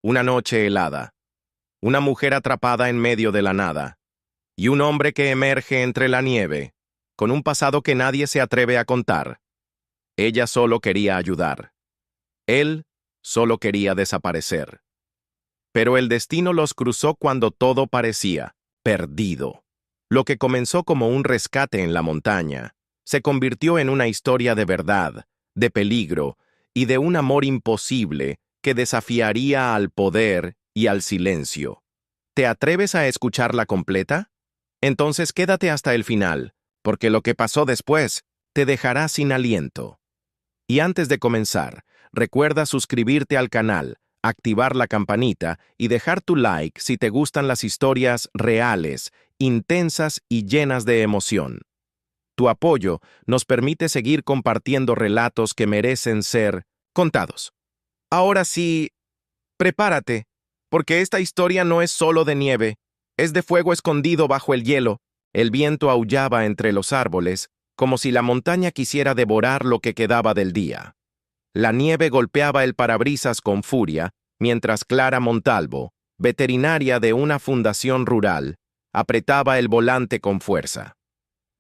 Una noche helada, una mujer atrapada en medio de la nada, y un hombre que emerge entre la nieve, con un pasado que nadie se atreve a contar. Ella solo quería ayudar. Él solo quería desaparecer. Pero el destino los cruzó cuando todo parecía perdido. Lo que comenzó como un rescate en la montaña, se convirtió en una historia de verdad, de peligro y de un amor imposible que desafiaría al poder y al silencio. ¿Te atreves a escucharla completa? Entonces quédate hasta el final, porque lo que pasó después te dejará sin aliento. Y antes de comenzar, recuerda suscribirte al canal, activar la campanita y dejar tu like si te gustan las historias reales, intensas y llenas de emoción. Tu apoyo nos permite seguir compartiendo relatos que merecen ser contados. Ahora sí, prepárate, porque esta historia no es solo de nieve, es de fuego escondido bajo el hielo. El viento aullaba entre los árboles, como si la montaña quisiera devorar lo que quedaba del día. La nieve golpeaba el parabrisas con furia, mientras Clara Montalvo, veterinaria de una fundación rural, apretaba el volante con fuerza.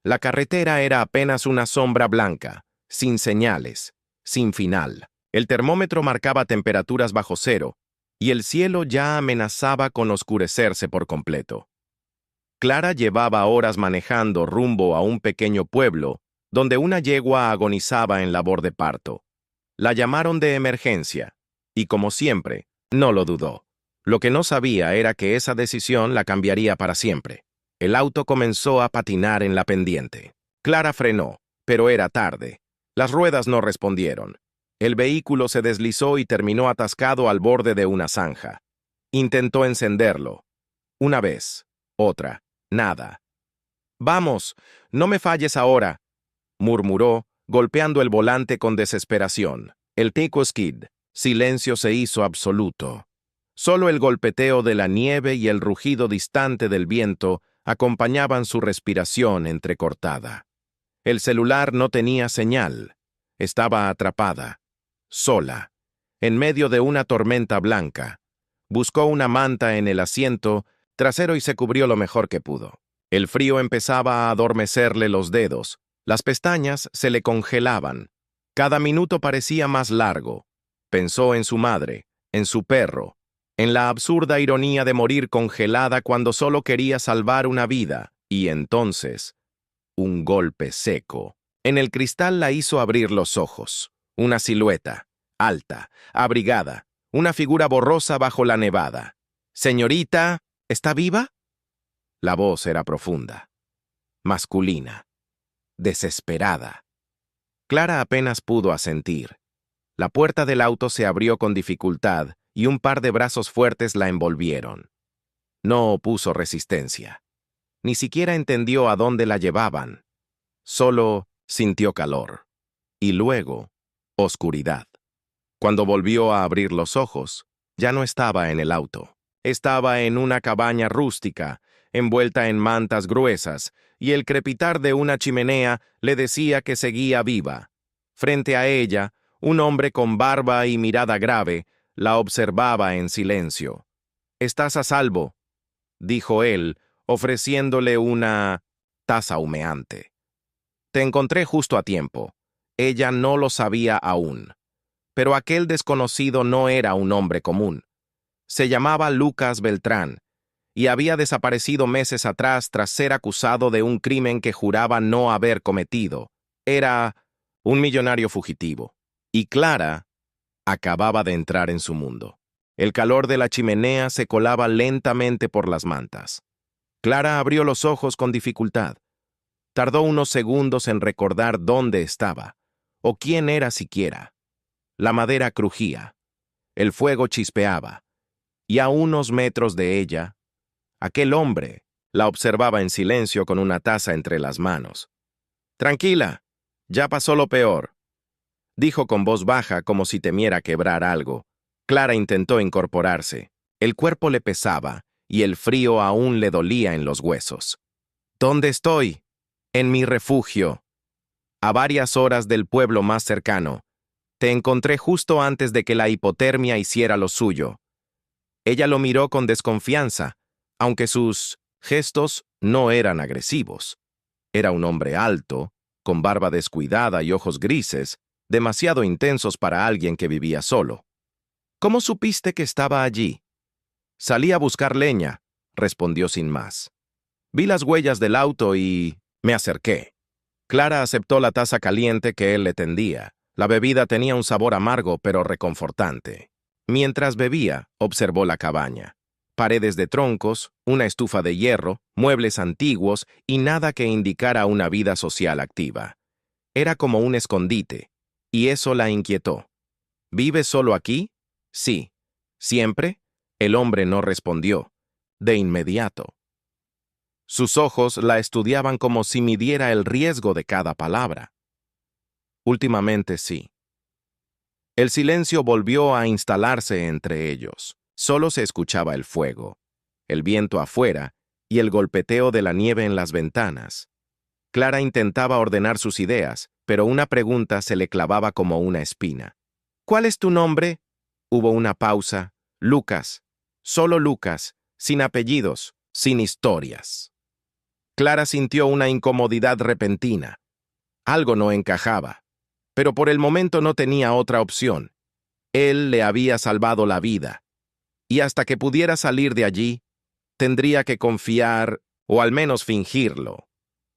La carretera era apenas una sombra blanca, sin señales, sin final. El termómetro marcaba temperaturas bajo cero, y el cielo ya amenazaba con oscurecerse por completo. Clara llevaba horas manejando rumbo a un pequeño pueblo, donde una yegua agonizaba en labor de parto. La llamaron de emergencia, y como siempre, no lo dudó. Lo que no sabía era que esa decisión la cambiaría para siempre. El auto comenzó a patinar en la pendiente. Clara frenó, pero era tarde. Las ruedas no respondieron. El vehículo se deslizó y terminó atascado al borde de una zanja. Intentó encenderlo. Una vez, otra, nada. «Vamos, no me falles ahora», murmuró, golpeando el volante con desesperación. El Tico Skid. Silencio se hizo absoluto. Solo el golpeteo de la nieve y el rugido distante del viento acompañaban su respiración entrecortada. El celular no tenía señal. Estaba atrapada, sola, en medio de una tormenta blanca. Buscó una manta en el asiento trasero y se cubrió lo mejor que pudo. El frío empezaba a adormecerle los dedos. Las pestañas se le congelaban. Cada minuto parecía más largo. Pensó en su madre, en su perro, en la absurda ironía de morir congelada cuando solo quería salvar una vida, y entonces, un golpe seco. En el cristal la hizo abrir los ojos. Una silueta, alta, abrigada, una figura borrosa bajo la nevada. «Señorita, ¿está viva?» La voz era profunda, masculina, desesperada. Clara apenas pudo asentir. La puerta del auto se abrió con dificultad y un par de brazos fuertes la envolvieron. No opuso resistencia. Ni siquiera entendió a dónde la llevaban. Solo sintió calor. Y luego, oscuridad. Cuando volvió a abrir los ojos, ya no estaba en el auto. Estaba en una cabaña rústica, envuelta en mantas gruesas, y el crepitar de una chimenea le decía que seguía viva. Frente a ella, un hombre con barba y mirada grave la observaba en silencio. «Estás a salvo», dijo él, ofreciéndole una taza humeante. «Te encontré justo a tiempo». Ella no lo sabía aún. Pero aquel desconocido no era un hombre común. Se llamaba Lucas Beltrán, y había desaparecido meses atrás tras ser acusado de un crimen que juraba no haber cometido. Era un millonario fugitivo. Y Clara acababa de entrar en su mundo. El calor de la chimenea se colaba lentamente por las mantas. Clara abrió los ojos con dificultad. Tardó unos segundos en recordar dónde estaba, o quién era siquiera. La madera crujía, el fuego chispeaba, y a unos metros de ella, aquel hombre la observaba en silencio con una taza entre las manos. «Tranquila, ya pasó lo peor», dijo con voz baja como si temiera quebrar algo. Clara intentó incorporarse. El cuerpo le pesaba y el frío aún le dolía en los huesos. «¿Dónde estoy?» «En mi refugio, a varias horas del pueblo más cercano. Te encontré justo antes de que la hipotermia hiciera lo suyo. Ella lo miró con desconfianza, aunque sus gestos no eran agresivos. Era un hombre alto, con barba descuidada y ojos grises, demasiado intensos para alguien que vivía solo. ¿Cómo supiste que estaba allí? Salí a buscar leña, respondió sin más. Vi las huellas del auto y me acerqué. Clara aceptó la taza caliente que él le tendía. La bebida tenía un sabor amargo pero reconfortante. Mientras bebía, observó la cabaña. Paredes de troncos, una estufa de hierro, muebles antiguos y nada que indicara una vida social activa. Era como un escondite, y eso la inquietó. ¿Vives solo aquí? Sí. ¿Siempre? El hombre no respondió. De inmediato. Sus ojos la estudiaban como si midiera el riesgo de cada palabra. Últimamente sí. El silencio volvió a instalarse entre ellos. Solo se escuchaba el fuego, el viento afuera y el golpeteo de la nieve en las ventanas. Clara intentaba ordenar sus ideas, pero una pregunta se le clavaba como una espina. ¿Cuál es tu nombre? Hubo una pausa. Lucas. Solo Lucas, sin apellidos, sin historias. Clara sintió una incomodidad repentina. Algo no encajaba, pero por el momento no tenía otra opción. Él le había salvado la vida, y hasta que pudiera salir de allí, tendría que confiar, o al menos fingirlo.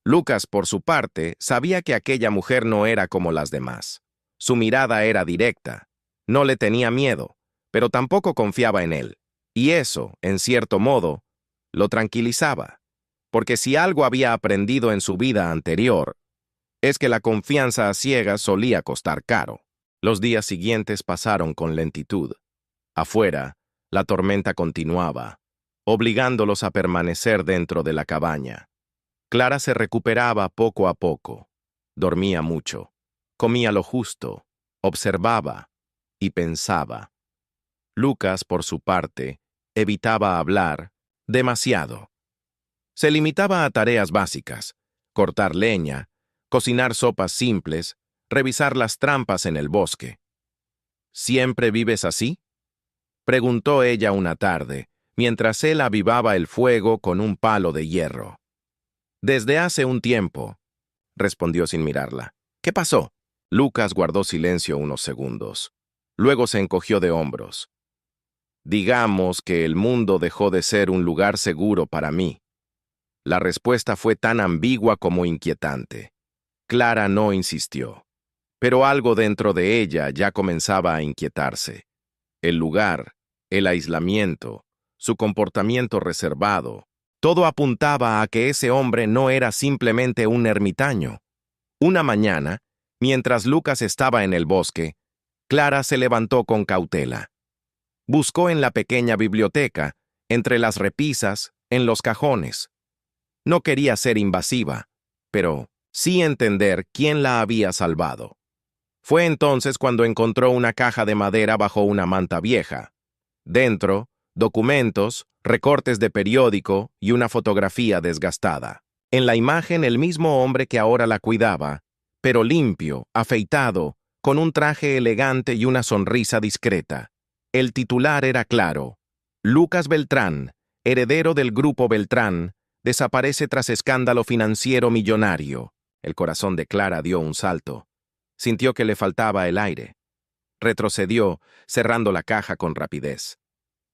Lucas, por su parte, sabía que aquella mujer no era como las demás. Su mirada era directa. No le tenía miedo, pero tampoco confiaba en él. Y eso, en cierto modo, lo tranquilizaba. Porque si algo había aprendido en su vida anterior, es que la confianza a ciegas solía costar caro. Los días siguientes pasaron con lentitud. Afuera, la tormenta continuaba, obligándolos a permanecer dentro de la cabaña. Clara se recuperaba poco a poco. Dormía mucho, comía lo justo, observaba y pensaba. Lucas, por su parte, evitaba hablar demasiado. Se limitaba a tareas básicas: cortar leña, cocinar sopas simples, revisar las trampas en el bosque. ¿Siempre vives así?, preguntó ella una tarde, mientras él avivaba el fuego con un palo de hierro. Desde hace un tiempo, respondió sin mirarla. ¿Qué pasó? Lucas guardó silencio unos segundos. Luego se encogió de hombros. Digamos que el mundo dejó de ser un lugar seguro para mí. La respuesta fue tan ambigua como inquietante. Clara no insistió, pero algo dentro de ella ya comenzaba a inquietarse. El lugar, el aislamiento, su comportamiento reservado, todo apuntaba a que ese hombre no era simplemente un ermitaño. Una mañana, mientras Lucas estaba en el bosque, Clara se levantó con cautela. Buscó en la pequeña biblioteca, entre las repisas, en los cajones. No quería ser invasiva, pero sí entender quién la había salvado. Fue entonces cuando encontró una caja de madera bajo una manta vieja. Dentro, documentos, recortes de periódico y una fotografía desgastada. En la imagen, el mismo hombre que ahora la cuidaba, pero limpio, afeitado, con un traje elegante y una sonrisa discreta. El titular era claro: Lucas Beltrán, heredero del grupo Beltrán, desaparece tras escándalo financiero millonario. El corazón de Clara dio un salto. Sintió que le faltaba el aire. Retrocedió, cerrando la caja con rapidez.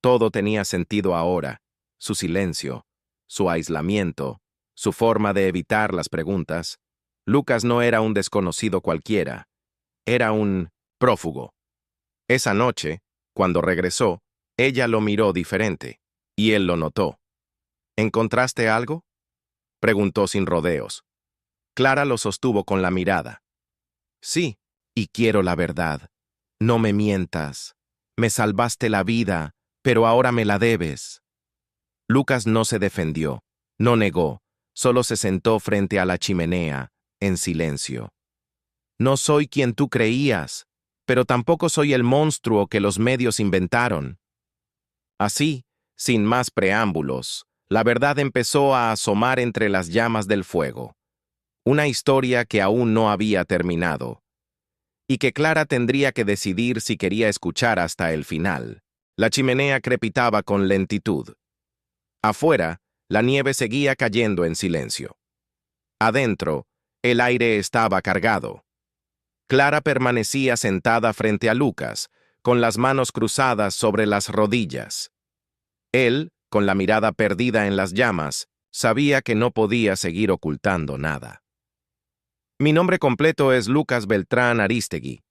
Todo tenía sentido ahora: su silencio, su aislamiento, su forma de evitar las preguntas. Lucas no era un desconocido cualquiera. Era un prófugo. Esa noche, cuando regresó, ella lo miró diferente, y él lo notó. ¿Encontraste algo?, preguntó sin rodeos. Clara lo sostuvo con la mirada. Sí, y quiero la verdad. No me mientas. Me salvaste la vida, pero ahora me la debes. Lucas no se defendió, no negó, solo se sentó frente a la chimenea, en silencio. No soy quien tú creías, pero tampoco soy el monstruo que los medios inventaron. Así, sin más preámbulos, la verdad empezó a asomar entre las llamas del fuego. Una historia que aún no había terminado, y que Clara tendría que decidir si quería escuchar hasta el final. La chimenea crepitaba con lentitud. Afuera, la nieve seguía cayendo en silencio. Adentro, el aire estaba cargado. Clara permanecía sentada frente a Lucas, con las manos cruzadas sobre las rodillas. Él, con la mirada perdida en las llamas, sabía que no podía seguir ocultando nada. «Mi nombre completo es Lucas Beltrán Arístegui»,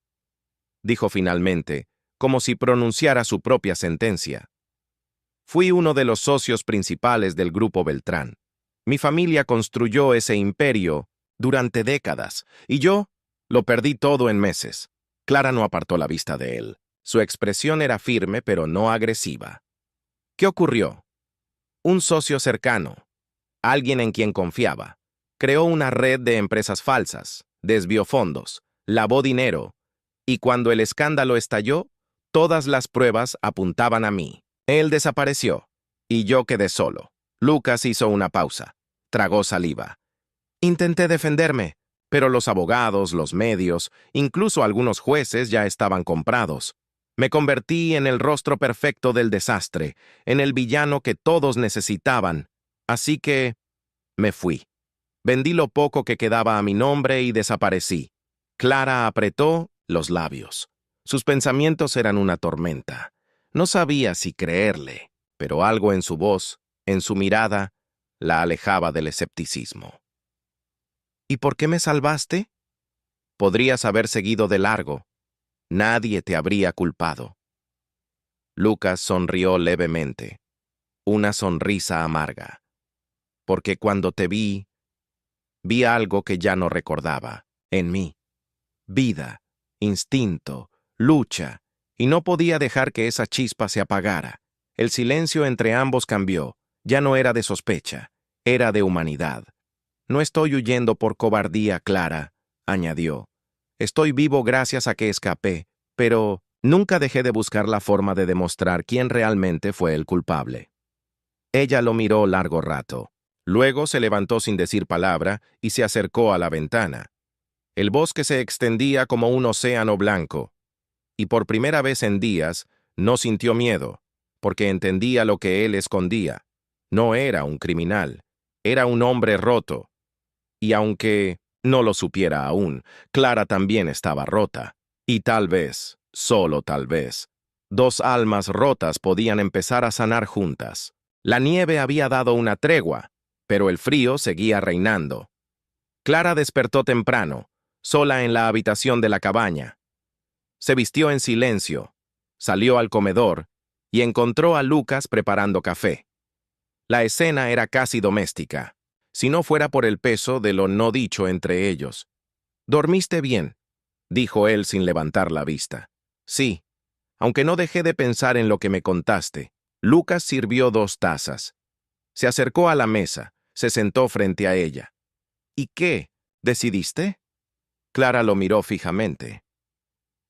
dijo finalmente, como si pronunciara su propia sentencia. «Fui uno de los socios principales del Grupo Beltrán. Mi familia construyó ese imperio durante décadas, y yo lo perdí todo en meses». Clara no apartó la vista de él. Su expresión era firme, pero no agresiva. «¿Qué ocurrió?» «Un socio cercano, alguien en quien confiaba, creó una red de empresas falsas, desvió fondos, lavó dinero, y cuando el escándalo estalló, todas las pruebas apuntaban a mí. Él desapareció, y yo quedé solo». Lucas hizo una pausa. Tragó saliva. «Intenté defenderme, pero los abogados, los medios, incluso algunos jueces ya estaban comprados. Me convertí en el rostro perfecto del desastre, en el villano que todos necesitaban. Así que me fui. Vendí lo poco que quedaba a mi nombre y desaparecí». Clara apretó los labios. Sus pensamientos eran una tormenta. No sabía si creerle, pero algo en su voz, en su mirada, la alejaba del escepticismo. «¿Y por qué me salvaste?» «Podrías haber seguido de largo. Nadie te habría culpado». Lucas sonrió levemente, una sonrisa amarga. «Porque cuando te vi algo que ya no recordaba, en mí. Vida, instinto, lucha, y no podía dejar que esa chispa se apagara. El silencio entre ambos cambió, ya no era de sospecha, era de humanidad. No estoy huyendo por cobardía, Clara», añadió. «Estoy vivo gracias a que escapé, pero nunca dejé de buscar la forma de demostrar quién realmente fue el culpable». Ella lo miró largo rato. Luego se levantó sin decir palabra y se acercó a la ventana. El bosque se extendía como un océano blanco, y por primera vez en días no sintió miedo, porque entendía lo que él escondía. No era un criminal, era un hombre roto. Y aunque no lo supiera aún, Clara también estaba rota. Y tal vez, solo tal vez, dos almas rotas podían empezar a sanar juntas. La nieve había dado una tregua, pero el frío seguía reinando. Clara despertó temprano, sola en la habitación de la cabaña. Se vistió en silencio, salió al comedor y encontró a Lucas preparando café. La escena era casi doméstica, si no fuera por el peso de lo no dicho entre ellos. «¿Dormiste bien?», dijo él sin levantar la vista. «Sí, aunque no dejé de pensar en lo que me contaste». Lucas sirvió 2 tazas. Se acercó a la mesa, se sentó frente a ella. «¿Y qué? ¿Decidiste?» Clara lo miró fijamente.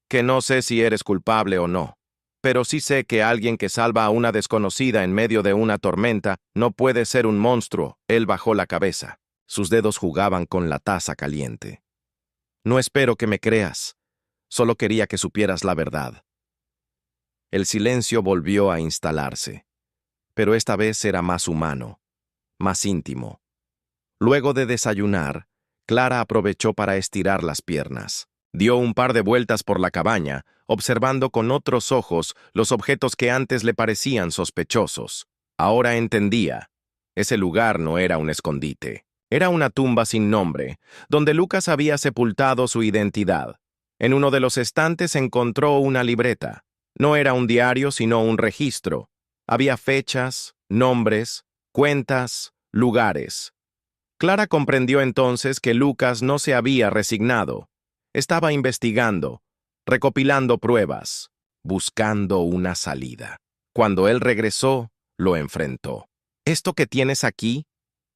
«Que no sé si eres culpable o no, pero sí sé que alguien que salva a una desconocida en medio de una tormenta no puede ser un monstruo». Él bajó la cabeza. Sus dedos jugaban con la taza caliente. «No espero que me creas. Solo quería que supieras la verdad». El silencio volvió a instalarse, pero esta vez era más humano, más íntimo. Luego de desayunar, Clara aprovechó para estirar las piernas. Dio un par de vueltas por la cabaña, observando con otros ojos los objetos que antes le parecían sospechosos. Ahora entendía. Ese lugar no era un escondite. Era una tumba sin nombre, donde Lucas había sepultado su identidad. En uno de los estantes encontró una libreta. No era un diario, sino un registro. Había fechas, nombres, cuentas, lugares. Clara comprendió entonces que Lucas no se había resignado. Estaba investigando, recopilando pruebas, buscando una salida. Cuando él regresó, lo enfrentó. «¿Esto que tienes aquí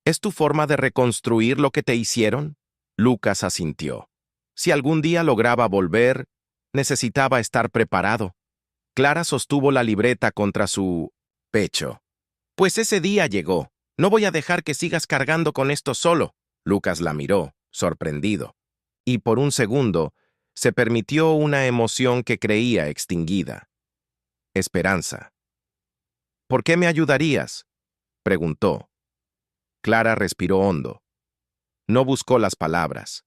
es tu forma de reconstruir lo que te hicieron?» Lucas asintió. Si algún día lograba volver, necesitaba estar preparado. Clara sostuvo la libreta contra su pecho. «Pues ese día llegó. No voy a dejar que sigas cargando con esto solo». Lucas la miró, sorprendido, y por un segundo se permitió una emoción que creía extinguida. esperanza. ¿Por qué me ayudarías?, preguntó. Clara respiró hondo. No buscó las palabras.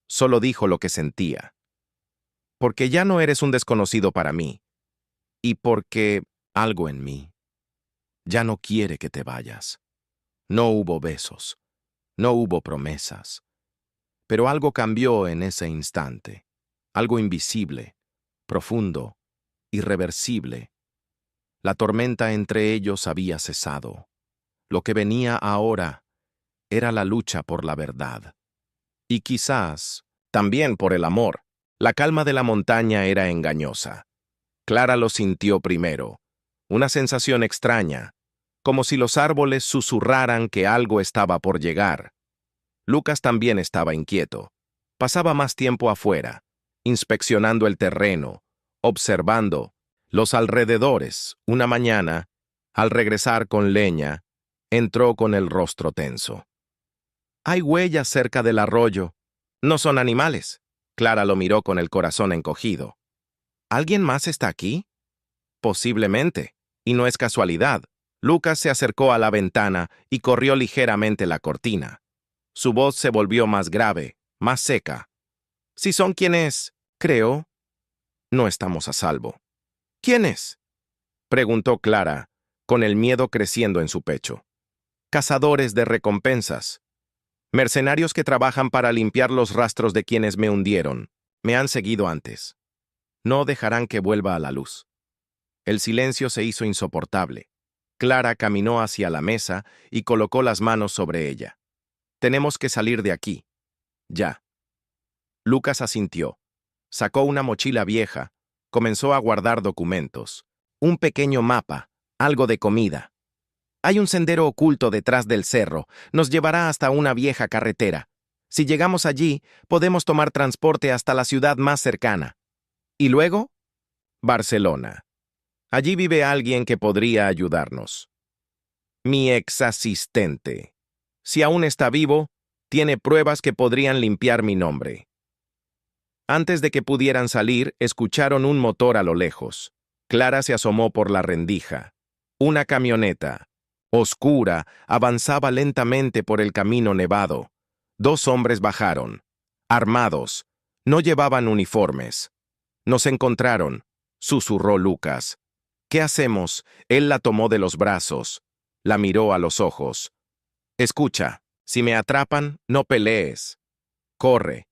Solo dijo lo que sentía. Porque ya no eres un desconocido para mí. Y porque algo en mí ya no quiere que te vayas. No hubo besos. No hubo promesas. Pero algo cambió en ese instante. Algo invisible, profundo, irreversible. La tormenta entre ellos había cesado. Lo que venía ahora era la lucha por la verdad. Y quizás, también por el amor. La calma de la montaña era engañosa. Clara lo sintió primero. Una sensación extraña, como si los árboles susurraran que algo estaba por llegar. Lucas también estaba inquieto. Pasaba más tiempo afuera, inspeccionando el terreno, observando los alrededores. Una mañana, al regresar con leña, entró con el rostro tenso. Hay huellas cerca del arroyo. No son animales. Clara lo miró con el corazón encogido. ¿Alguien más está aquí? Posiblemente. Y no es casualidad. Lucas se acercó a la ventana y corrió ligeramente la cortina. Su voz se volvió más grave, más seca. Si son quienes, creo, no estamos a salvo. ¿Quiénes?, preguntó Clara, con el miedo creciendo en su pecho. Cazadores de recompensas. Mercenarios que trabajan para limpiar los rastros de quienes me hundieron. Me han seguido antes. No dejarán que vuelva a la luz. El silencio se hizo insoportable. Clara caminó hacia la mesa y colocó las manos sobre ella. Tenemos que salir de aquí. Ya. Lucas asintió. Sacó una mochila vieja. Comenzó a guardar documentos. Un pequeño mapa, algo de comida. Hay un sendero oculto detrás del cerro. Nos llevará hasta una vieja carretera. Si llegamos allí, podemos tomar transporte hasta la ciudad más cercana. ¿Y luego? Barcelona. Allí vive alguien que podría ayudarnos. Mi ex asistente. Si aún está vivo, tiene pruebas que podrían limpiar mi nombre. Antes de que pudieran salir, escucharon un motor a lo lejos. Clara se asomó por la rendija. Una camioneta, oscura, avanzaba lentamente por el camino nevado. Dos hombres bajaron, armados. No llevaban uniformes. Nos encontraron, susurró Lucas. ¿Qué hacemos? Él la tomó de los brazos. La miró a los ojos. Escucha, si me atrapan, no pelees. Corre.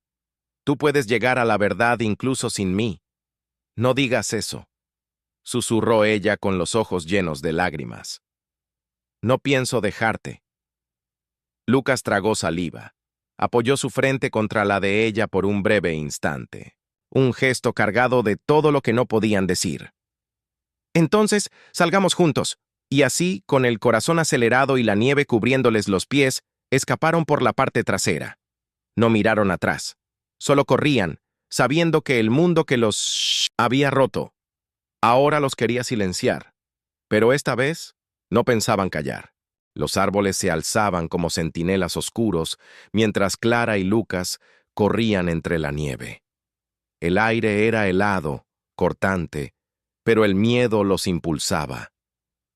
Tú puedes llegar a la verdad incluso sin mí. No digas eso, susurró ella con los ojos llenos de lágrimas. No pienso dejarte. Lucas tragó saliva. Apoyó su frente contra la de ella por un breve instante. Un gesto cargado de todo lo que no podían decir. Entonces, salgamos juntos. Y así, con el corazón acelerado y la nieve cubriéndoles los pies, escaparon por la parte trasera. No miraron atrás. Solo corrían, sabiendo que el mundo que los había roto. Ahora los quería silenciar. Pero esta vez, no pensaban callar. Los árboles se alzaban como centinelas oscuros, mientras Clara y Lucas corrían entre la nieve. El aire era helado, cortante, pero el miedo los impulsaba.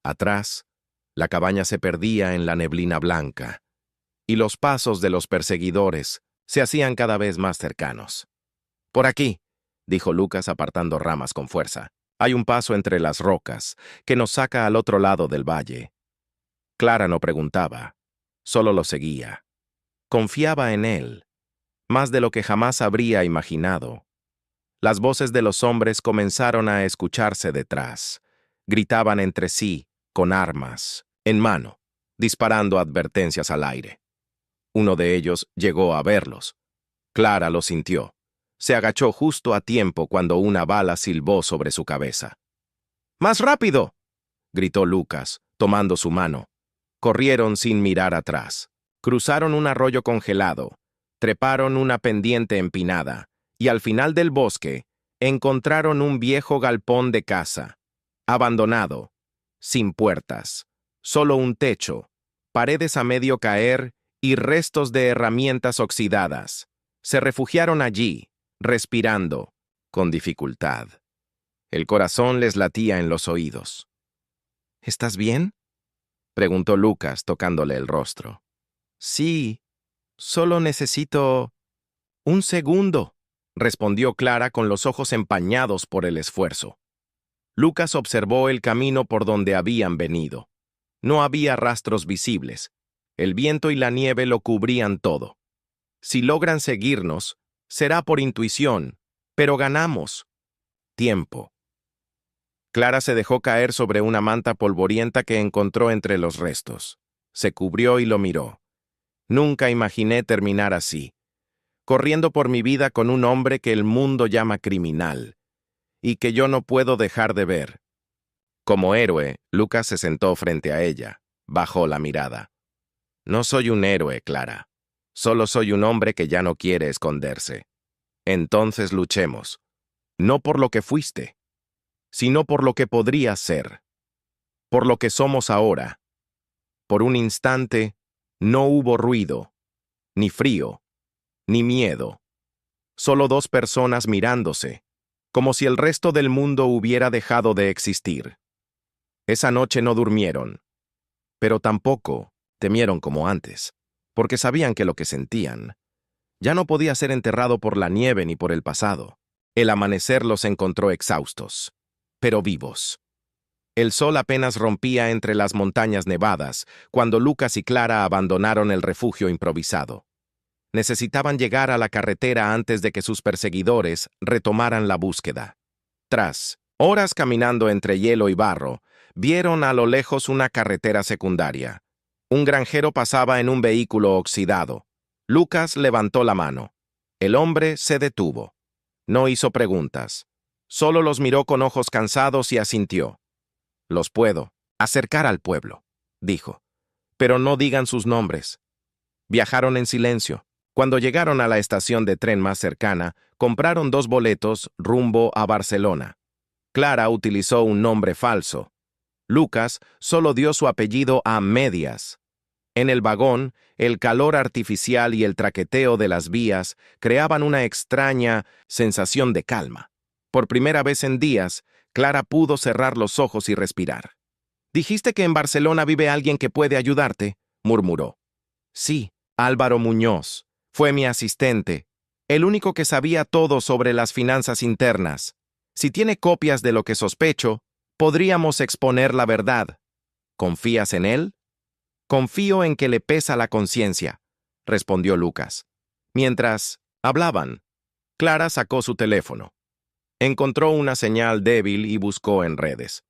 Atrás, la cabaña se perdía en la neblina blanca, y los pasos de los perseguidores se hacían cada vez más cercanos. Por aquí, dijo Lucas apartando ramas con fuerza. Hay un paso entre las rocas que nos saca al otro lado del valle. Clara no preguntaba, solo lo seguía. Confiaba en él, más de lo que jamás habría imaginado. Las voces de los hombres comenzaron a escucharse detrás. Gritaban entre sí, con armas, en mano, disparando advertencias al aire. Uno de ellos llegó a verlos. Clara lo sintió. Se agachó justo a tiempo cuando una bala silbó sobre su cabeza. ¡Más rápido!, gritó Lucas, tomando su mano. Corrieron sin mirar atrás. Cruzaron un arroyo congelado, treparon una pendiente empinada, y al final del bosque encontraron un viejo galpón de caza, abandonado, sin puertas, solo un techo, paredes a medio caer y restos de herramientas oxidadas. Se refugiaron allí, respirando, con dificultad. El corazón les latía en los oídos. ¿Estás bien?, preguntó Lucas, tocándole el rostro. Sí, solo necesito... Un segundo, respondió Clara con los ojos empañados por el esfuerzo. Lucas observó el camino por donde habían venido. No había rastros visibles. El viento y la nieve lo cubrían todo. Si logran seguirnos, será por intuición, pero ganamos tiempo. Clara se dejó caer sobre una manta polvorienta que encontró entre los restos. Se cubrió y lo miró. Nunca imaginé terminar así, corriendo por mi vida con un hombre que el mundo llama criminal, y que yo no puedo dejar de ver. Como héroe, Lucas se sentó frente a ella, bajó la mirada. No soy un héroe, Clara. Solo soy un hombre que ya no quiere esconderse. Entonces luchemos. No por lo que fuiste, sino por lo que podrías ser. Por lo que somos ahora. Por un instante, no hubo ruido, ni frío, ni miedo. Solo dos personas mirándose, como si el resto del mundo hubiera dejado de existir. Esa noche no durmieron, pero tampoco temieron como antes, porque sabían que lo que sentían ya no podía ser enterrado por la nieve ni por el pasado. El amanecer los encontró exhaustos, pero vivos. El sol apenas rompía entre las montañas nevadas cuando Lucas y Clara abandonaron el refugio improvisado. Necesitaban llegar a la carretera antes de que sus perseguidores retomaran la búsqueda. Tras horas caminando entre hielo y barro, vieron a lo lejos una carretera secundaria. Un granjero pasaba en un vehículo oxidado. Lucas levantó la mano. El hombre se detuvo. No hizo preguntas. Solo los miró con ojos cansados y asintió. «Los puedo acercar al pueblo», dijo. «Pero no digan sus nombres». Viajaron en silencio. Cuando llegaron a la estación de tren más cercana, compraron 2 boletos rumbo a Barcelona. Clara utilizó un nombre falso. Lucas solo dio su apellido a medias. En el vagón, el calor artificial y el traqueteo de las vías creaban una extraña sensación de calma. Por primera vez en días, Clara pudo cerrar los ojos y respirar. «Dijiste que en Barcelona vive alguien que puede ayudarte», murmuró. «Sí, Álvaro Muñoz. Fue mi asistente, el único que sabía todo sobre las finanzas internas. Si tiene copias de lo que sospecho, podríamos exponer la verdad. ¿Confías en él?» «Confío en que le pesa la conciencia», respondió Lucas. Mientras hablaban, Clara sacó su teléfono. Encontró una señal débil y buscó en redes.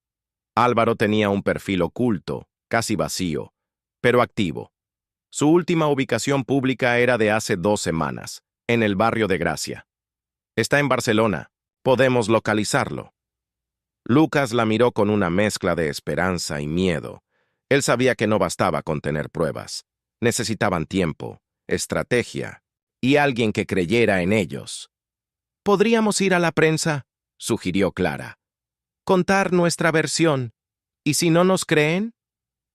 Álvaro tenía un perfil oculto, casi vacío, pero activo. Su última ubicación pública era de hace 2 semanas, en el barrio de Gracia. «Está en Barcelona. Podemos localizarlo». Lucas la miró con una mezcla de esperanza y miedo. Él sabía que no bastaba con tener pruebas. Necesitaban tiempo, estrategia y alguien que creyera en ellos. «Podríamos ir a la prensa», sugirió Clara. «Contar nuestra versión. ¿Y si no nos creen?»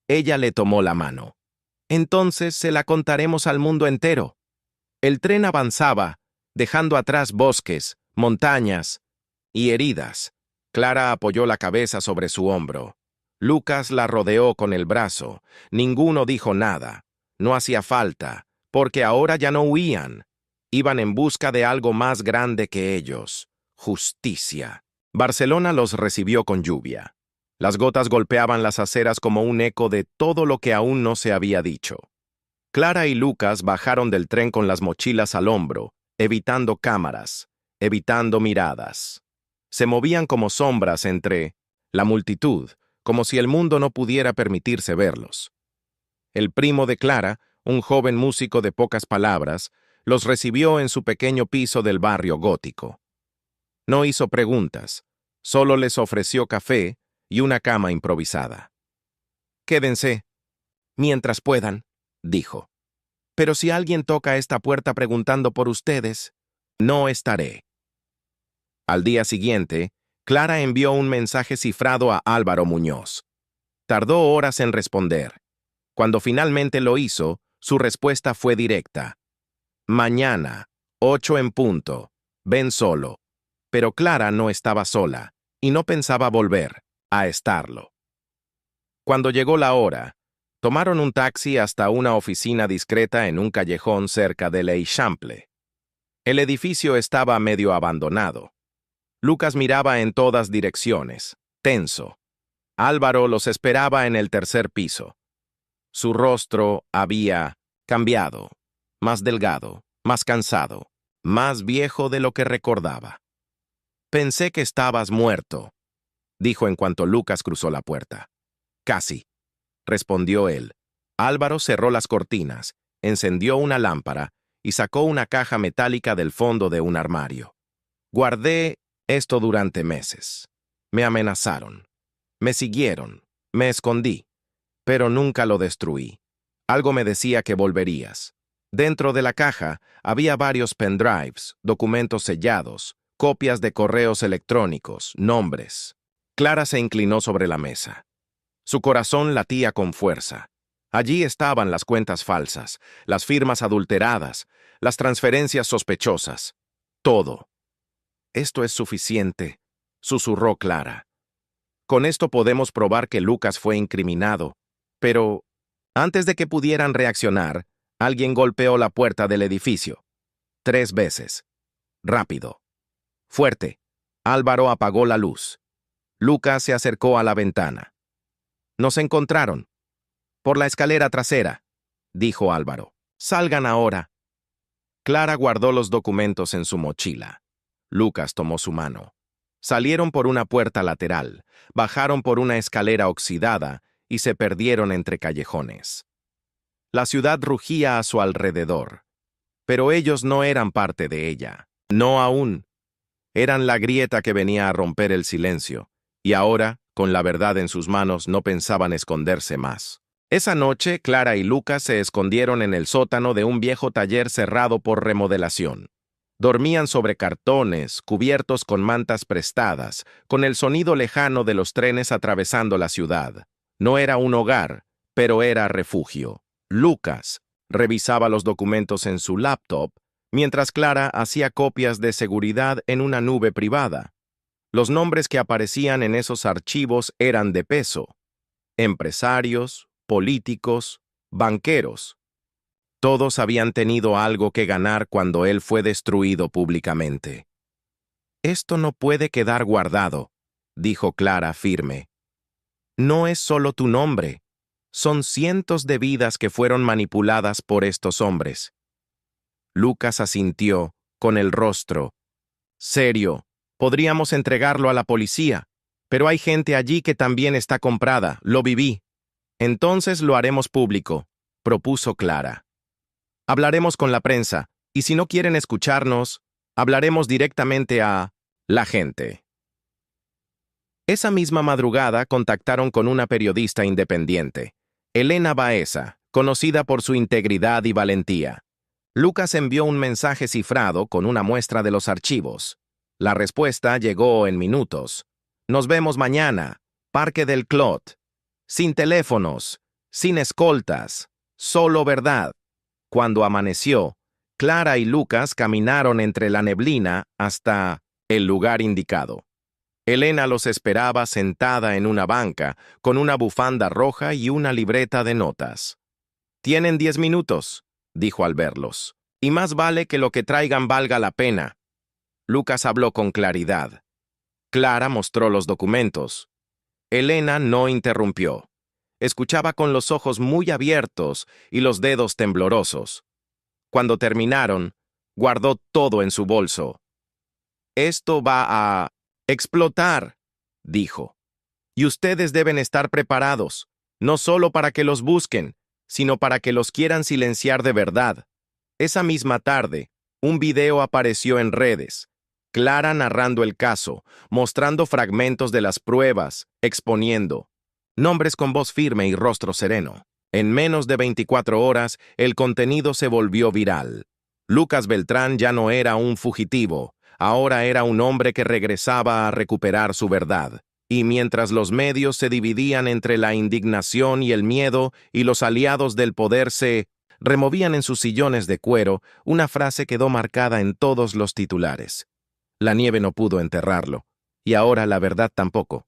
Ella le tomó la mano. «Entonces se la contaremos al mundo entero». El tren avanzaba, dejando atrás bosques, montañas y heridas. Clara apoyó la cabeza sobre su hombro. Lucas la rodeó con el brazo. Ninguno dijo nada. No hacía falta, porque ahora ya no huían. Iban en busca de algo más grande que ellos: justicia. Barcelona los recibió con lluvia. Las gotas golpeaban las aceras como un eco de todo lo que aún no se había dicho. Clara y Lucas bajaron del tren con las mochilas al hombro, evitando cámaras, evitando miradas. Se movían como sombras entre la multitud, como si el mundo no pudiera permitirse verlos. El primo de Clara, un joven músico de pocas palabras, los recibió en su pequeño piso del barrio gótico. No hizo preguntas, solo les ofreció café y una cama improvisada. «Quédense mientras puedan», dijo. «Pero si alguien toca esta puerta preguntando por ustedes, no estaré». Al día siguiente, Clara envió un mensaje cifrado a Álvaro Muñoz. Tardó horas en responder. Cuando finalmente lo hizo, su respuesta fue directa. «Mañana, 8 en punto. Ven solo». Pero Clara no estaba sola. y no pensaba volver a estarlo. Cuando llegó la hora, tomaron un taxi hasta una oficina discreta en un callejón cerca de l'Eixample. El edificio estaba medio abandonado. Lucas miraba en todas direcciones, tenso. Álvaro los esperaba en el tercer piso. Su rostro había cambiado, más delgado, más cansado, más viejo de lo que recordaba. «Pensé que estabas muerto», dijo en cuanto Lucas cruzó la puerta. «Casi», respondió él. Álvaro cerró las cortinas, encendió una lámpara y sacó una caja metálica del fondo de un armario. «Guardé esto durante meses. Me amenazaron. Me siguieron. Me escondí. Pero nunca lo destruí. Algo me decía que volverías». Dentro de la caja había varios pendrives, documentos sellados, copias de correos electrónicos, nombres. Clara se inclinó sobre la mesa. Su corazón latía con fuerza. Allí estaban las cuentas falsas, las firmas adulteradas, las transferencias sospechosas. Todo. «Esto es suficiente», susurró Clara. «Con esto podemos probar que Lucas fue incriminado». Pero, antes de que pudieran reaccionar, alguien golpeó la puerta del edificio. 3 veces. Rápido. Fuerte. Álvaro apagó la luz. Lucas se acercó a la ventana. «Nos encontraron. Por la escalera trasera», dijo Álvaro. «Salgan ahora». Clara guardó los documentos en su mochila. Lucas tomó su mano. Salieron por una puerta lateral, bajaron por una escalera oxidada y se perdieron entre callejones. La ciudad rugía a su alrededor, pero ellos no eran parte de ella. No aún. Eran la grieta que venía a romper el silencio, y ahora, con la verdad en sus manos, no pensaban esconderse más. Esa noche, Clara y Lucas se escondieron en el sótano de un viejo taller cerrado por remodelación. Dormían sobre cartones, cubiertos con mantas prestadas, con el sonido lejano de los trenes atravesando la ciudad. No era un hogar, pero era refugio. Lucas revisaba los documentos en su laptop, mientras Clara hacía copias de seguridad en una nube privada. Los nombres que aparecían en esos archivos eran de peso. Empresarios, políticos, banqueros. Todos habían tenido algo que ganar cuando él fue destruido públicamente. «Esto no puede quedar guardado», dijo Clara firme. «No es solo tu nombre. Son cientos de vidas que fueron manipuladas por estos hombres». Lucas asintió, con el rostro serio. «Podríamos entregarlo a la policía, pero hay gente allí que también está comprada, lo viví». «Entonces lo haremos público», propuso Clara. «Hablaremos con la prensa, y si no quieren escucharnos, hablaremos directamente a la gente». Esa misma madrugada contactaron con una periodista independiente, Elena Baeza, conocida por su integridad y valentía. Lucas envió un mensaje cifrado con una muestra de los archivos. La respuesta llegó en minutos. «Nos vemos mañana. Parque del Clot. Sin teléfonos, sin escoltas, solo verdad». Cuando amaneció, Clara y Lucas caminaron entre la neblina hasta el lugar indicado. Elena los esperaba sentada en una banca, con una bufanda roja y una libreta de notas. «Tienen 10 minutos», dijo al verlos, «y más vale que lo que traigan valga la pena». Lucas habló con claridad. Clara mostró los documentos. Elena no interrumpió. Escuchaba con los ojos muy abiertos y los dedos temblorosos. Cuando terminaron, guardó todo en su bolso. «Esto va a explotar», dijo. «Y ustedes deben estar preparados, no solo para que los busquen, sino para que los quieran silenciar de verdad». Esa misma tarde, un video apareció en redes. Clara narrando el caso, mostrando fragmentos de las pruebas, exponiendo nombres con voz firme y rostro sereno. En menos de 24 horas, el contenido se volvió viral. Lucas Beltrán ya no era un fugitivo, ahora era un hombre que regresaba a recuperar su verdad. Y mientras los medios se dividían entre la indignación y el miedo y los aliados del poder se removían en sus sillones de cuero, una frase quedó marcada en todos los titulares. La nieve no pudo enterrarlo, y ahora la verdad tampoco.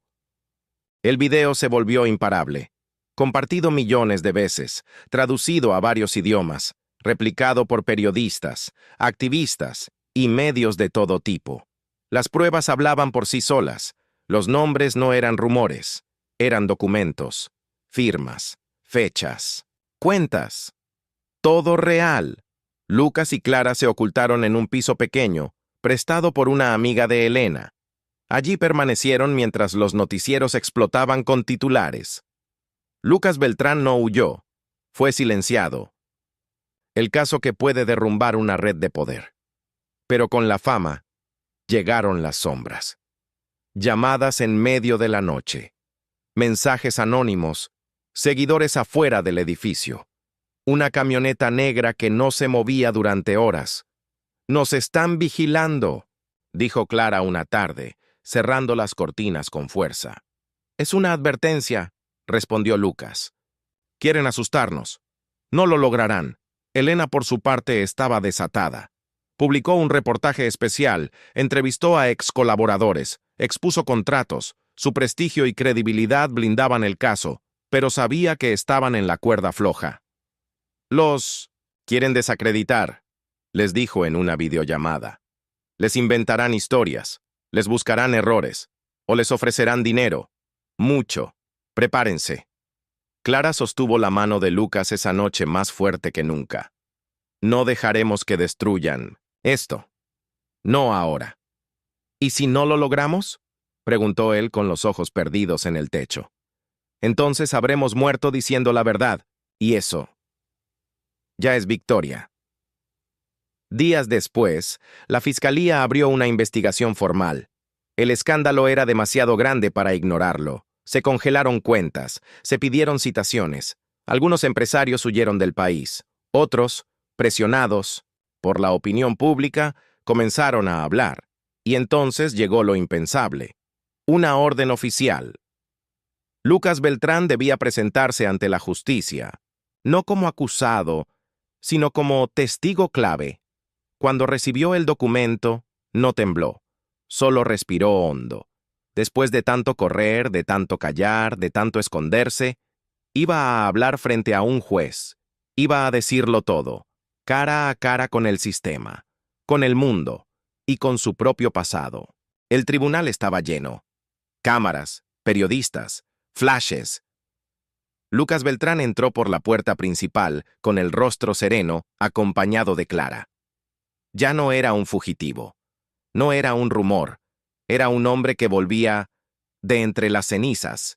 El video se volvió imparable, compartido millones de veces, traducido a varios idiomas, replicado por periodistas, activistas y medios de todo tipo. Las pruebas hablaban por sí solas. Los nombres no eran rumores, eran documentos, firmas, fechas, cuentas. Todo real. Lucas y Clara se ocultaron en un piso pequeño, prestado por una amiga de Elena. Allí permanecieron mientras los noticieros explotaban con titulares. Lucas Beltrán no huyó, fue silenciado. El caso que puede derrumbar una red de poder. Pero con la fama, llegaron las sombras. Llamadas en medio de la noche. Mensajes anónimos, seguidores afuera del edificio. Una camioneta negra que no se movía durante horas. «Nos están vigilando», dijo Clara una tarde, cerrando las cortinas con fuerza. «Es una advertencia», respondió Lucas. «Quieren asustarnos. No lo lograrán». Elena, por su parte, estaba desatada. Publicó un reportaje especial, entrevistó a ex colaboradores, expuso contratos, su prestigio y credibilidad blindaban el caso, pero sabía que estaban en la cuerda floja. «Los quieren desacreditar», les dijo en una videollamada. «Les inventarán historias, les buscarán errores, o les ofrecerán dinero. Mucho. Prepárense». Clara sostuvo la mano de Lucas esa noche más fuerte que nunca. «No dejaremos que destruyan esto. No ahora». «¿Y si no lo logramos?», preguntó él con los ojos perdidos en el techo. «Entonces habremos muerto diciendo la verdad, y eso ya es victoria». Días después, la fiscalía abrió una investigación formal. El escándalo era demasiado grande para ignorarlo. Se congelaron cuentas, se pidieron citaciones. Algunos empresarios huyeron del país. Otros, presionados por la opinión pública, comenzaron a hablar. Y entonces llegó lo impensable. Una orden oficial. Lucas Beltrán debía presentarse ante la justicia, no como acusado, sino como testigo clave. Cuando recibió el documento, no tembló, solo respiró hondo. Después de tanto correr, de tanto callar, de tanto esconderse, iba a hablar frente a un juez, iba a decirlo todo, cara a cara con el sistema, con el mundo y con su propio pasado. El tribunal estaba lleno. Cámaras, periodistas, flashes. Lucas Beltrán entró por la puerta principal, con el rostro sereno, acompañado de Clara. Ya no era un fugitivo. No era un rumor. Era un hombre que volvía de entre las cenizas.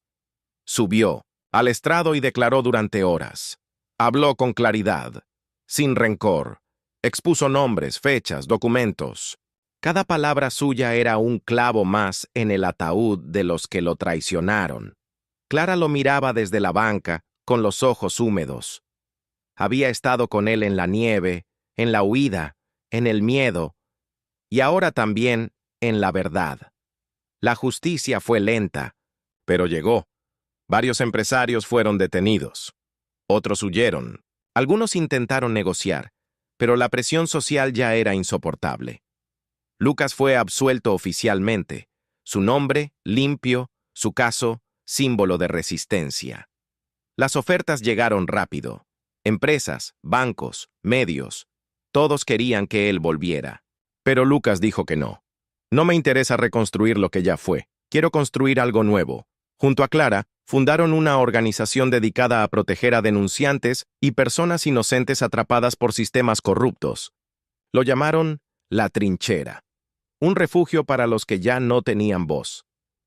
Subió al estrado y declaró durante horas. Habló con claridad, sin rencor. Expuso nombres, fechas, documentos. Cada palabra suya era un clavo más en el ataúd de los que lo traicionaron. Clara lo miraba desde la banca, con los ojos húmedos. Había estado con él en la nieve, en la huida, en el miedo, y ahora también en la verdad. La justicia fue lenta, pero llegó. Varios empresarios fueron detenidos. Otros huyeron. Algunos intentaron negociar, pero la presión social ya era insoportable. Lucas fue absuelto oficialmente. Su nombre, limpio, su caso, símbolo de resistencia. Las ofertas llegaron rápido. Empresas, bancos, medios, todos querían que él volviera. Pero Lucas dijo que no. «No me interesa reconstruir lo que ya fue. Quiero construir algo nuevo». Junto a Clara, fundaron una organización dedicada a proteger a denunciantes y personas inocentes atrapadas por sistemas corruptos. Lo llamaron La Trinchera, un refugio para los que ya no tenían voz.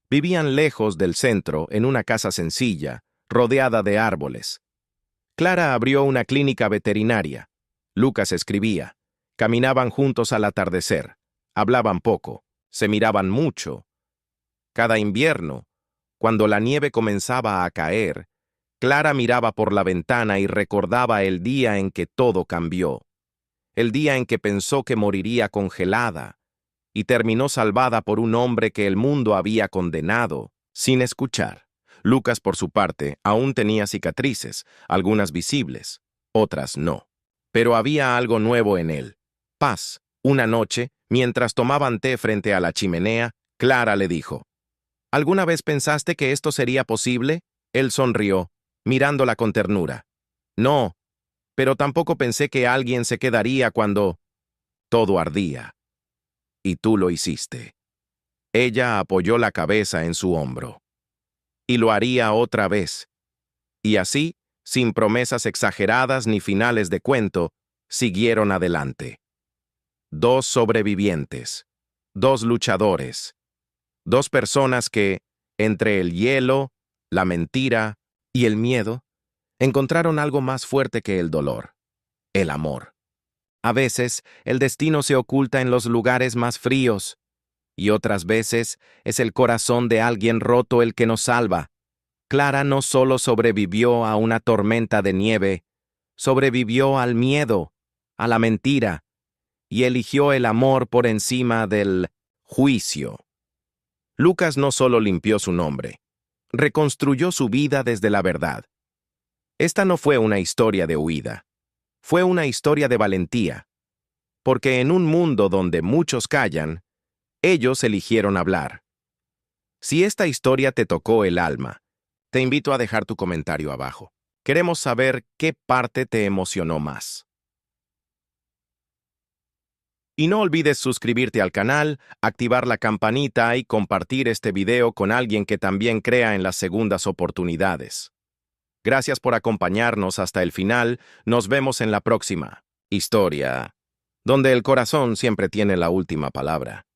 Vivían lejos del centro, en una casa sencilla, rodeada de árboles. Clara abrió una clínica veterinaria. Lucas escribía. Caminaban juntos al atardecer. Hablaban poco. Se miraban mucho. Cada invierno, cuando la nieve comenzaba a caer, Clara miraba por la ventana y recordaba el día en que todo cambió. El día en que pensó que moriría congelada y terminó salvada por un hombre que el mundo había condenado, sin escuchar. Lucas, por su parte, aún tenía cicatrices, algunas visibles, otras no. Pero había algo nuevo en él. Paz. Una noche, mientras tomaban té frente a la chimenea, Clara le dijo: ¿Alguna vez pensaste que esto sería posible? Él sonrió, mirándola con ternura. No, pero tampoco pensé que alguien se quedaría cuando todo ardía. Y tú lo hiciste. Ella apoyó la cabeza en su hombro. Y lo haría otra vez. Y así, sin promesas exageradas ni finales de cuento, siguieron adelante. 2 sobrevivientes, 2 luchadores, 2 personas que, entre el hielo, la mentira y el miedo, encontraron algo más fuerte que el dolor: el amor. A veces, el destino se oculta en los lugares más fríos, y otras veces es el corazón de alguien roto el que nos salva. Clara no solo sobrevivió a una tormenta de nieve, sobrevivió al miedo, a la mentira, y eligió el amor por encima del juicio. Lucas no solo limpió su nombre, reconstruyó su vida desde la verdad. Esta no fue una historia de huida, fue una historia de valentía, porque en un mundo donde muchos callan, ellos eligieron hablar. Si esta historia te tocó el alma, te invito a dejar tu comentario abajo. Queremos saber qué parte te emocionó más. Y no olvides suscribirte al canal, activar la campanita y compartir este video con alguien que también crea en las segundas oportunidades. Gracias por acompañarnos hasta el final. Nos vemos en la próxima historia, donde el corazón siempre tiene la última palabra.